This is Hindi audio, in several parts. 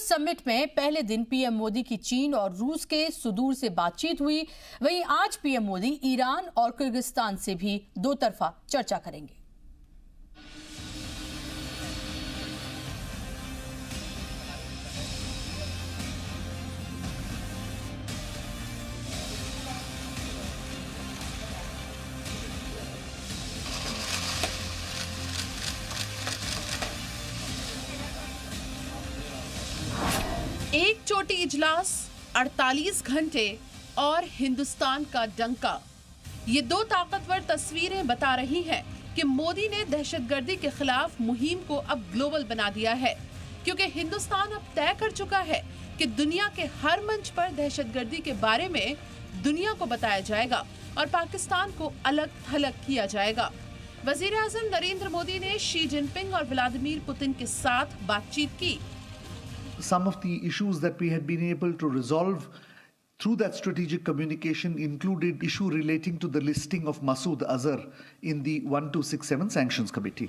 समिट में पहले दिन पीएम मोदी की चीन और रूस के सुदूर से बातचीत हुई। वहीं आज पीएम मोदी ईरान और किर्गिस्तान से भी दो तरफा चर्चा करेंगे। एक चोटी इजलास, 48 घंटे और हिंदुस्तान का डंका, ये दो ताकतवर तस्वीरें बता रही हैं कि मोदी ने दहशतगर्दी के खिलाफ मुहिम को अब ग्लोबल बना दिया है, क्योंकि हिंदुस्तान अब तय कर चुका है कि दुनिया के हर मंच पर दहशतगर्दी के बारे में दुनिया को बताया जाएगा और पाकिस्तान को अलग थलग किया जाएगा। वजीर आजम नरेंद्र मोदी ने शी जिनपिंग और व्लादिमीर पुतिन के साथ बातचीत की। Some of the issues that we had been able to resolve through that strategic communication included issue relating to the listing of Masood Azhar in the 1267 Sanctions Committee.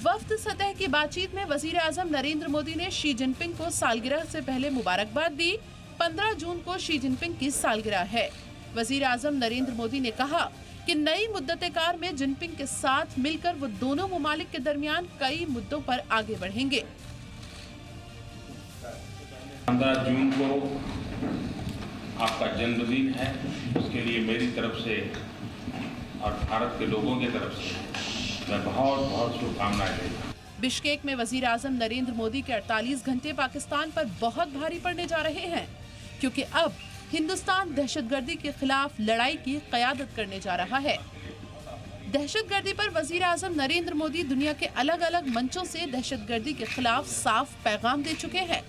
वफ्द सतह की बातचीत में वजीर आजम नरेंद्र मोदी ने शी जिनपिंग को सालगिरह से पहले मुबारकबाद दी। 15 जून को शी जिनपिंग की सालगिरह है। वजीर आजम नरेंद्र मोदी ने कहा कि नई मुद्दतेकार में जिनपिंग के साथ मिलकर वो दोनों मुमालिक के दरमियान कई मुद्दों पर आगे बढ़ेंगे। 15 जून को आपका जन्मदिन है, उसके लिए मेरी तरफ से और भारत के लोगों की तरफ से मैं बहुत बहुत शुभकामनाएं देता हूं। बिश्केक में वजीर आजम नरेंद्र मोदी के 48 घंटे पाकिस्तान पर बहुत भारी पड़ने जा रहे हैं, क्योंकि अब हिंदुस्तान दहशतगर्दी के खिलाफ लड़ाई की क़यादत करने जा रहा है। दहशतगर्दी पर वजीर आजम नरेंद्र मोदी दुनिया के अलग अलग मंचों से दहशतगर्दी के खिलाफ साफ पैगाम दे चुके हैं।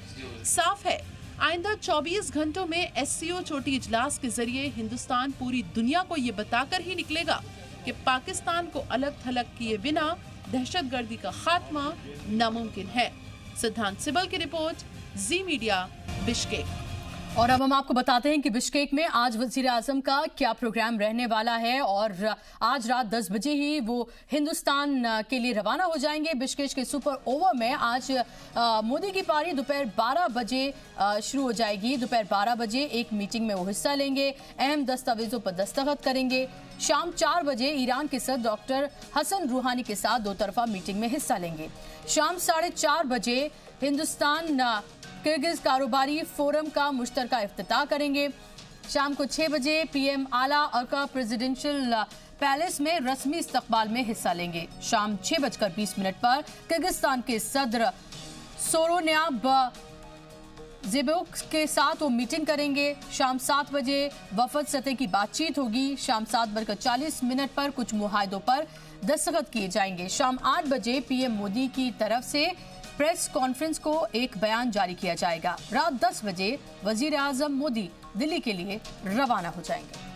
साफ है, आइंदा 24 घंटों में SCO चोटी इजलास के जरिए हिंदुस्तान पूरी दुनिया को ये बताकर ही निकलेगा कि पाकिस्तान को अलग थलग किए बिना दहशतगर्दी का खात्मा नामुमकिन है। सिद्धांत सिबल की रिपोर्ट, जी मीडिया, बिश्केक। और अब हम आपको बताते हैं कि बिश्केक में आज वजीर आजम का क्या प्रोग्राम रहने वाला है और आज रात 10 बजे ही वो हिंदुस्तान के लिए रवाना हो जाएंगे। बिश्केक के सुपर ओवर में आज मोदी की पारी दोपहर 12 बजे शुरू हो जाएगी। दोपहर 12 बजे एक मीटिंग में वो हिस्सा लेंगे, अहम दस्तावेजों पर दस्तखत करेंगे। शाम 4 बजे ईरान के सदर डॉक्टर हसन रूहानी के साथ दो तरफा मीटिंग में हिस्सा लेंगे। शाम 4:30 बजे हिंदुस्तान किर्गिज कारोबारी फोरम का मुश्तरका इफ्तिताह करेंगे। शाम को 6 बजे पीएम आला अर्का प्रेसिडेंशियल पैलेस में रस्मी इस्तकबाल में हिस्सा लेंगे। शाम 6:20 पर किर्गिस्तान के सदर सोरोन्याब ज़ेबोक के साथ वो मीटिंग करेंगे। शाम 7 बजे वफद सतह की बातचीत होगी। शाम 7:40 पर कुछ मुआहदों पर दस्तखत किए जाएंगे। शाम 8 बजे पीएम मोदी की तरफ से प्रेस कॉन्फ्रेंस को एक बयान जारी किया जाएगा। रात 10 बजे वजीर आजम मोदी दिल्ली के लिए रवाना हो जाएंगे।